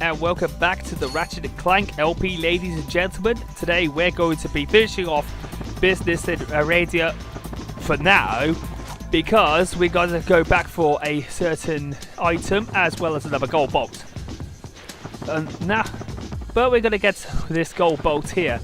and welcome back to the Ratchet Clank LP, ladies and gentlemen. Today we're going to be finishing off business in Aridia for now, because we're going to go back for a certain item as well as another gold bolt. But we're going to get this gold bolt here.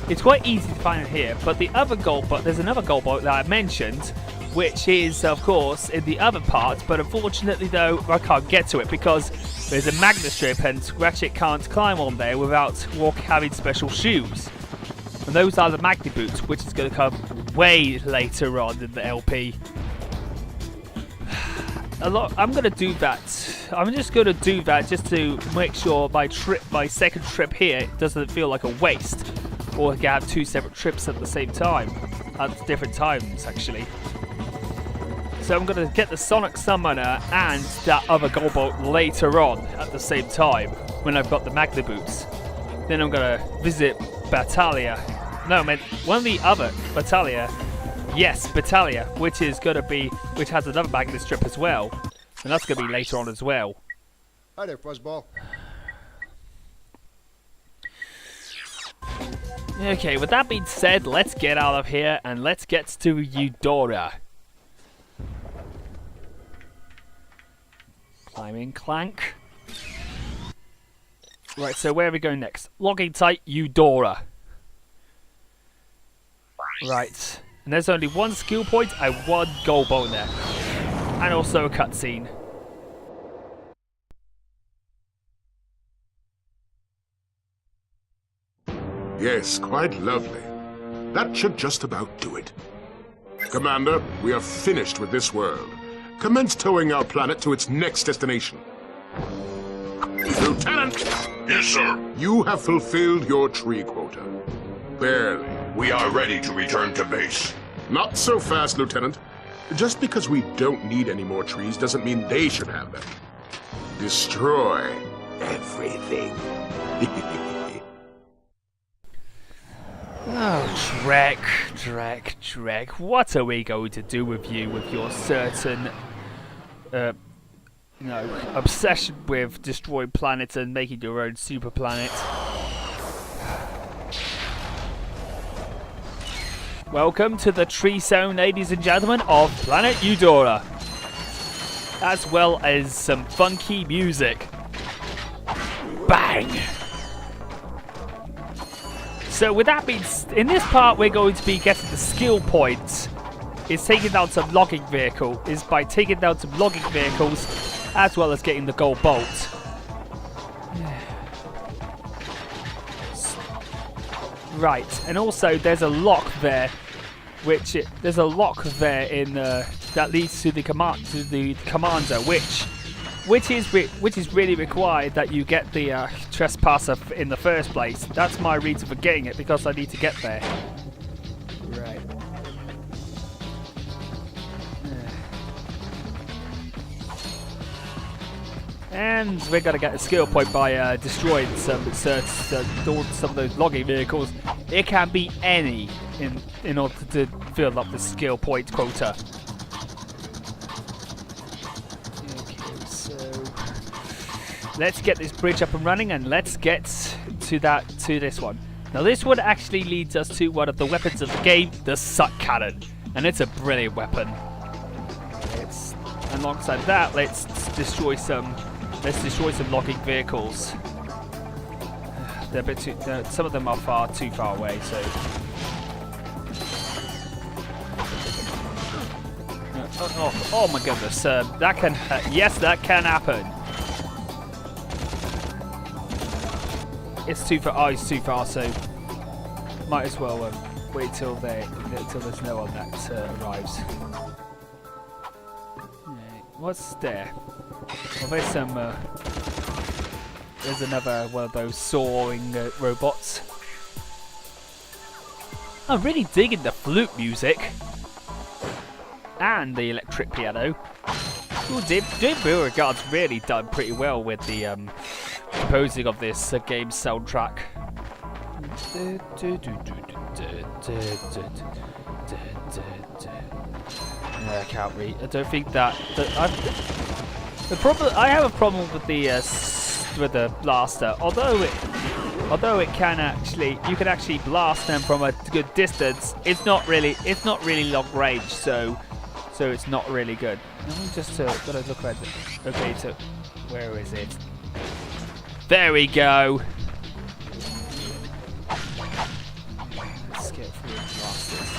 It's quite easy to find it here, but the other gold bolt, there's another gold bolt that I mentioned, which is of course in the other part, but unfortunately though I can't get to it because there's a magnet strip and Ratchet can't climb on there without having special shoes. And those are the magnet boots, which is going to come way later on in the LP. I'm going to do that. I'm just going to do that just to make sure my second trip here doesn't feel like a waste, or I can have two separate trips at the same time, at different times actually. So I'm going to get the Sonic Summoner and that other gold bolt later on at the same time when I've got the magnet boots. Then I'm going to visit Battalia. No, I meant one of the other Battalia. Yes, Battalia, which has another magnet strip as well, and that's going to be later on as well. Hi there, Fuzzball. Okay, with that being said, let's get out of here and let's get to Eudora. Climbing Clank. Right, so where are we going next? Logging tight Eudora. Right. And there's only one skill point and one gold bolt there. And also a cutscene. Yes, quite lovely. That should just about do it. Commander, we are finished with this world. Commence towing our planet to its next destination. Lieutenant! Yes, sir. You have fulfilled your tree quota. Barely. We are ready to return to base. Not so fast, Lieutenant. Just because we don't need any more trees doesn't mean they should have them. Destroy everything. Oh, Drek. What are we going to do with you with your certain, obsession with destroying planets and making your own super planet? Welcome to the tree zone, ladies and gentlemen, of planet Eudora, as well as some funky music. Bang! So with that being, in this part we're going to be getting the skill points. Is taking down some logging vehicle. Is by taking down some logging vehicles, as well as getting the gold bolt. Right, and also there's a lock there, there's a lock there in that leads to the commando, which is really required that you get the trespasser in the first place. That's my reason for getting it, because I need to get there. Right. And we're gonna get a skill point by destroying some of those logging vehicles. It can be any in order to fill up the skill point quota. Okay, so let's get this bridge up and running, and let's get to this one. Now this one actually leads us to one of the weapons of the game, the suck cannon, and it's a brilliant weapon. Alongside that, let's destroy some logging vehicles. They're a bit too. Some of them are too far away, so. Oh my goodness! That can. Yes, that can happen. It's too far. Oh, it's too far. So might as well wait till there's no one that arrives. What's there? Well, there's another one of those soaring robots. I'm really digging the flute music and the electric piano. Beauregard's really done pretty well with the composing of this game soundtrack. I can't read. I don't think that. I have a problem with the with the blaster. Although it can actually, you can actually blast them from a good distance. It's not really long range, so it's not really good. Let me just gotta look at it. Okay, so where is it? There we go. Let's get through the blasters.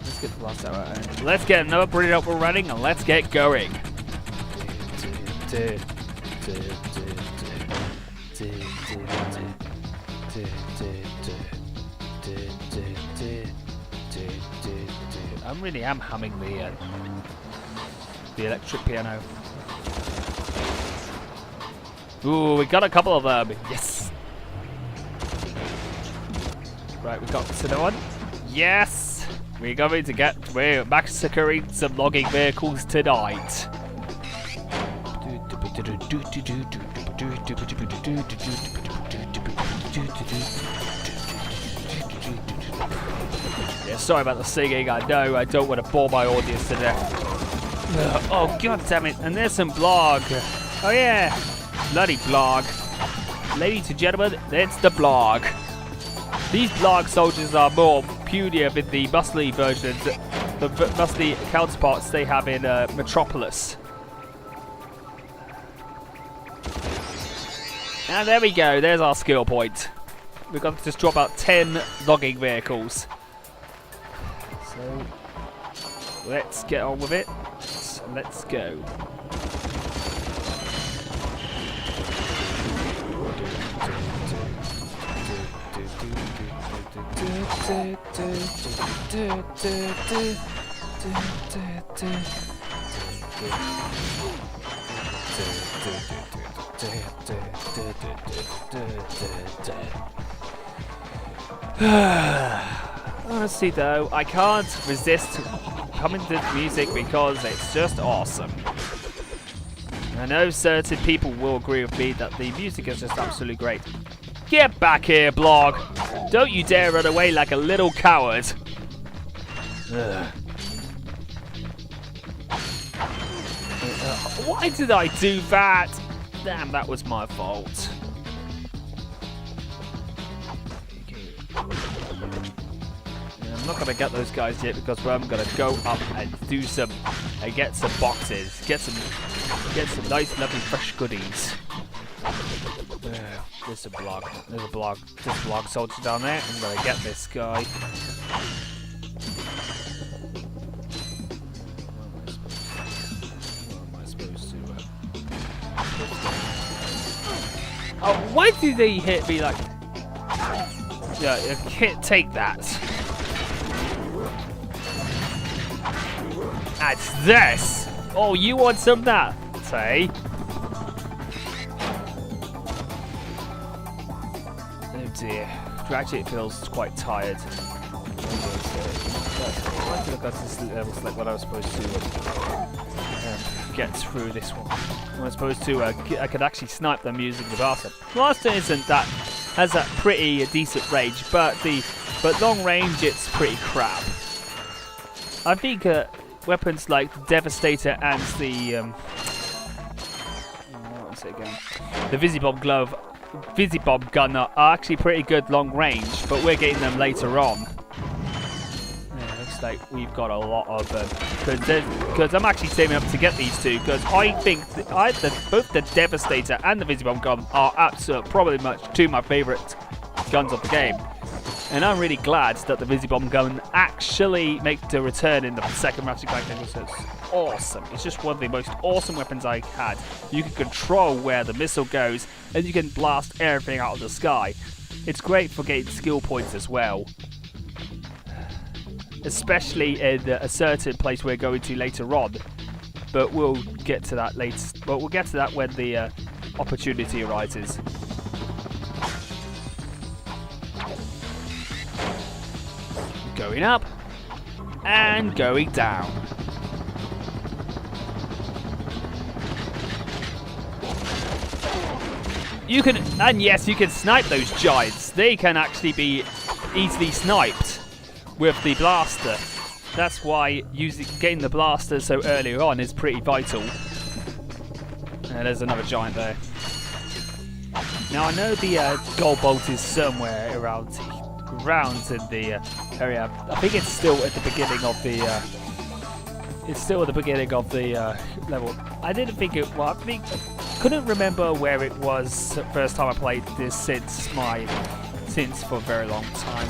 Let's get the blaster out and let's get another brilliant up and running and let's get going. I really am humming the electric piano. Ooh, we got a couple of them. Yes. Right, we got another one. Yes. We're massacring some logging vehicles tonight. Yeah, sorry about the singing. I know I don't want to bore my audience to death. Oh god damn it! And there's some Blarg. Oh yeah, bloody Blarg. Ladies and gentlemen, it's the Blarg. These Blarg soldiers are more punitive in the muscly versions, the muscly counterparts they have in Metropolis. And there we go. There's our skill point. We've got to just drop out 10 logging vehicles. So let's get on with it. So let's go. Honestly though, I can't resist coming to the music because it's just awesome. I know certain people will agree with me that the music is just absolutely great. Get back here, Blarg! Don't you dare run away like a little coward! Why did I do that? Damn, that was my fault. I'm not gonna get those guys yet because I'm gonna go up and do some, and get some boxes, get some nice, lovely, fresh goodies. There's a Blarg. There's a Blarg soldier down there. I'm gonna get this guy. Oh, why do they hit me like... Yeah, you can't take that. That's this! Oh, you want some of that, say? Oh dear. Ratchet feels quite tired. I feel like that's like what I was supposed to get through this one. I was supposed to, I could actually snipe them using the blaster. Blaster isn't that, has that pretty decent range, but long range it's pretty crap. I think weapons like the Devastator and the what was it again? The Visibomb gun are actually pretty good long range, but we're getting them later on. Like we've got a lot of them because I'm actually saving up to get these two because I think both the Devastator and the Visibomb gun are absolutely probably two of my favourite guns of the game, and I'm really glad that the Visibomb gun actually makes a return in the second Ratchet Clank game. It's awesome. It's just one of the most awesome weapons I had. You can control where the missile goes, and you can blast everything out of the sky. It's great for getting skill points as well. Especially in a certain place we're going to later on, but we'll get to that later. But we'll get to that when the opportunity arises. Going up and going down. You can, and yes, you can snipe those giants. They can actually be easily sniped with the blaster. That's why getting the blaster so early on is pretty vital. And there's another giant there. Now I know the gold bolt is somewhere around the grounds in the area. I think it's still at the beginning of the. It's still at the beginning of the level. I didn't think it. Well, I couldn't remember where it was the first time I played this since for a very long time.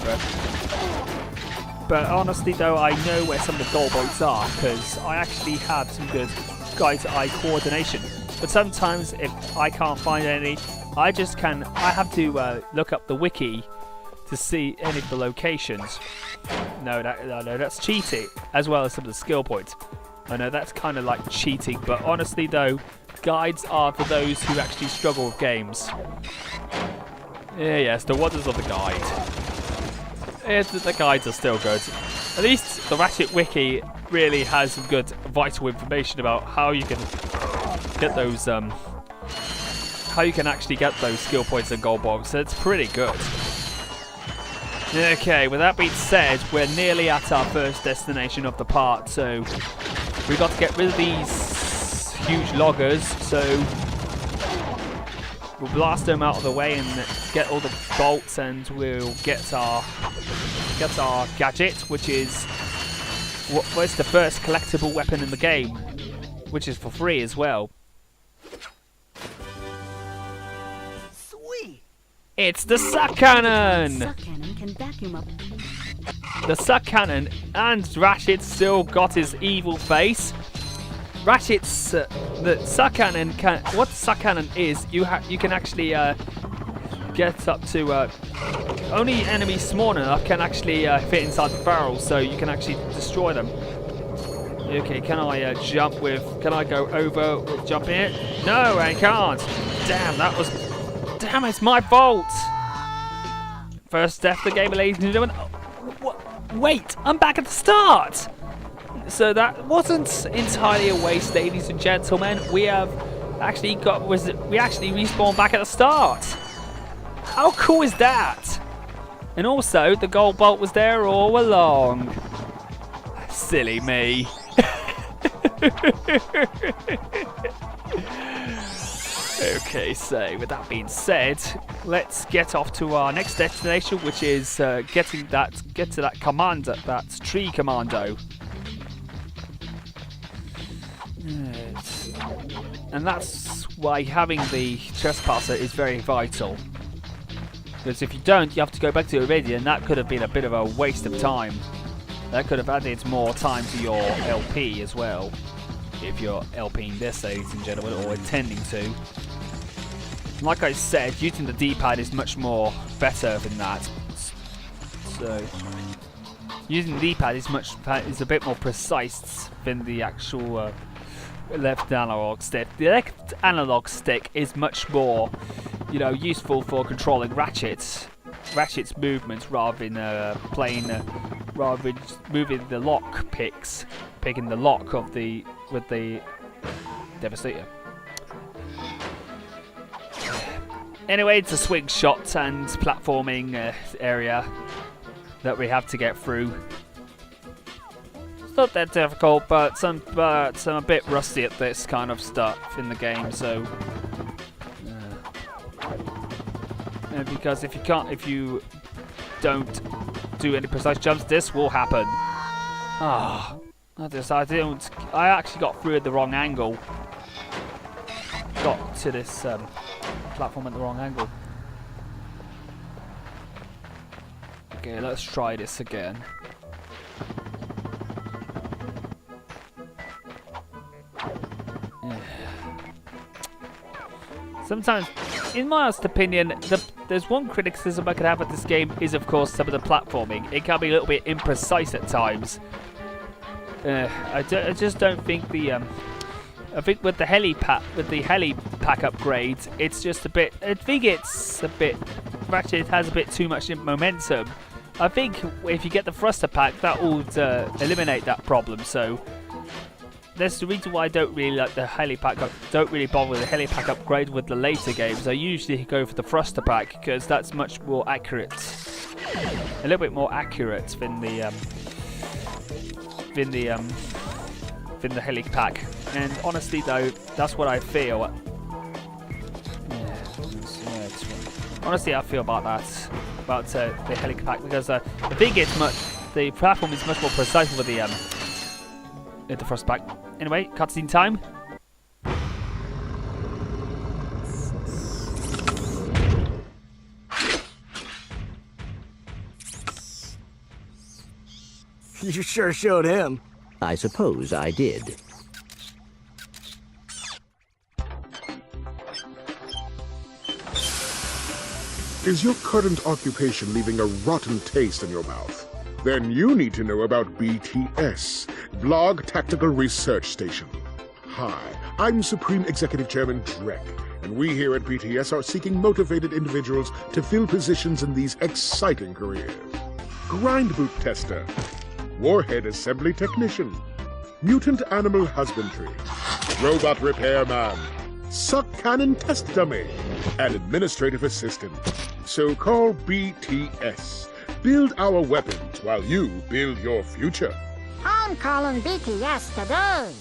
But honestly, though, I know where some of the gold bolts are because I actually have some good guide-eye coordination. But sometimes if I can't find any, I have to look up the wiki to see any of the locations. No, that's cheating, as well as some of the skill points. I know that's kind of like cheating, but honestly though, guides are for those who actually struggle with games. Yes, the wonders of the guide. Yes, the guides are still good. At least the Ratchet wiki really has some good vital information about how you can get those how you can actually get those skill points and gold bombs. So it's pretty good. Okay, with that being said, we're nearly at our first destination of the part, so we've got to get rid of these huge loggers, so we'll blast them out of the way and get all the bolts, and we'll get our gadget, which is what's the first collectible weapon in the game, which is for free as well. It's the suck cannon! The suck cannon can vacuum up. The suck cannon, and Ratchet still got his evil face. Ratchet's the suck cannon can. What the suck cannon is, you can actually get up to only enemies small enough can actually fit inside the barrel, so you can actually destroy them. Okay, can I jump with? Can I go over with jumping it? No, I can't. Damn, it's my fault! First death of the game, ladies and gentlemen. Wait, I'm back at the start! So that wasn't entirely a waste, ladies and gentlemen. We have actually we actually respawned back at the start. How cool is that? And also, the gold bolt was there all along. Silly me. Okay, so with that being said, let's get off to our next destination, which is get to that commando, that tree commando. Yes. And that's why having the trespasser is very vital. Because if you don't, you have to go back to Aridia, and that could have been a bit of a waste of time. That could have added more time to your LP as well, if you're LPing this, ladies and gentlemen, or intending to. Like I said, using the D-pad is much more better than that. So, using the D-pad is a bit more precise than the actual left analog stick. The left analog stick is much more, useful for controlling Ratchet's movements rather than rather than moving the lock picking the lock with the Devastator. Anyway, it's a swing shot and platforming area that we have to get through. It's not that difficult, but I'm a bit rusty at this kind of stuff in the game, so. And because if you don't do any precise jumps, this will happen. I actually got through at the wrong angle. Got to this platform at the wrong angle. Okay, let's try this again. Sometimes, in my honest opinion, there's one criticism I could have of this game is, of course, some of the platforming. It can be a little bit imprecise at times. I just don't think the I think with the heli pack upgrades, it's just a bit. I think it's a bit. Ratchet has a bit too much momentum. I think if you get the thruster pack, that will eliminate that problem. So that's the reason why I don't really like the heli pack. Don't really bother with the heli pack upgrade with the later games. I usually go for the thruster pack because that's much more accurate, a little bit more accurate than the heli pack. And honestly, though, that's what I feel. Honestly, I feel about that, about the helipack, because the platform is much more precise with the thrustback. Anyway, cutscene time. You sure showed him. I suppose I did. Is your current occupation leaving a rotten taste in your mouth? Then you need to know about BTS, Blarg Tactical Research Station. Hi, I'm Supreme Executive Chairman Drek, and we here at BTS are seeking motivated individuals to fill positions in these exciting careers. Grind boot tester, warhead assembly technician, mutant animal husbandry, robot repairman, suck cannon test dummy, and administrative assistant. So call BTS. Build our weapons while you build your future. I'm calling BTS today.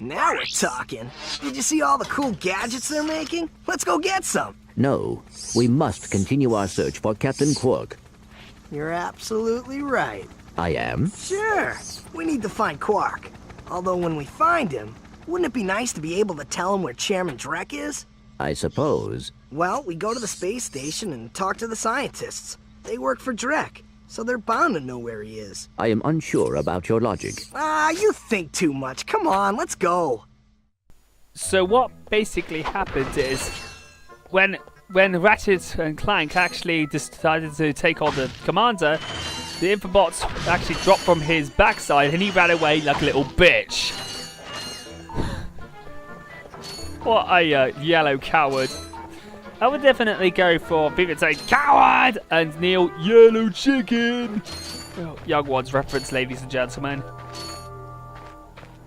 Now we're talking. Did you see all the cool gadgets they're making? Let's go get some. No, we must continue our search for Captain Quark. You're absolutely right. I am? Sure. We need to find Quark. Although when we find him, wouldn't it be nice to be able to tell him where Chairman Drek is? I suppose. Well, we go to the space station and talk to the scientists. They work for Drek, so they're bound to know where he is. I am unsure about your logic. You think too much. Come on, let's go. So what basically happened is, when Ratchet and Clank actually decided to take on the commander, the Infobot actually dropped from his backside and he ran away like a little bitch. What a yellow coward. I would definitely go for people saying coward and Neil yellow chicken. Oh, young ones reference, ladies and gentlemen.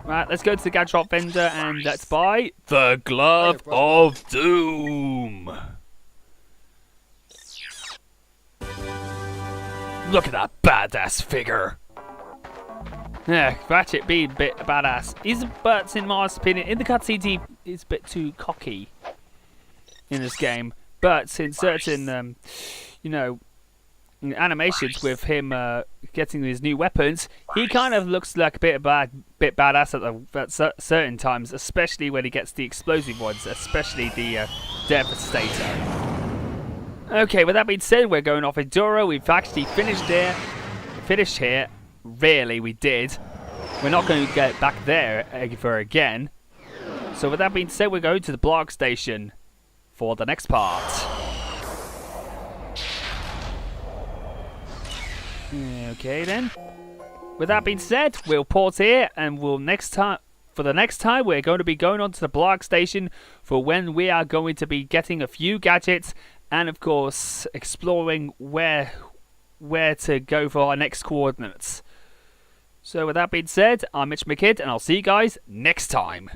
Right, let's go to the gadget shop vendor and let's buy the Glove of Doom. Look at that badass figure. Yeah, Ratchet being a bit badass. But in my opinion, in the cutscenes, he's a bit too cocky in this game. But in certain, animations with him getting his new weapons, he kind of looks like a bit badass at certain times, especially when he gets the explosive ones, especially the Devastator. Okay, with that being said, we're going off Eudora. We've actually finished here. Really, we did. We're not going to get back there ever again. So with that being said, we're going to the Blarg station for the next part. Okay then. With that being said, we'll pause here, and for the next time, we're going to be going on to the Blarg station for when we are going to be getting a few gadgets, and of course, exploring where to go for our next coordinates. So with that being said, I'm Mitch McKidd, and I'll see you guys next time.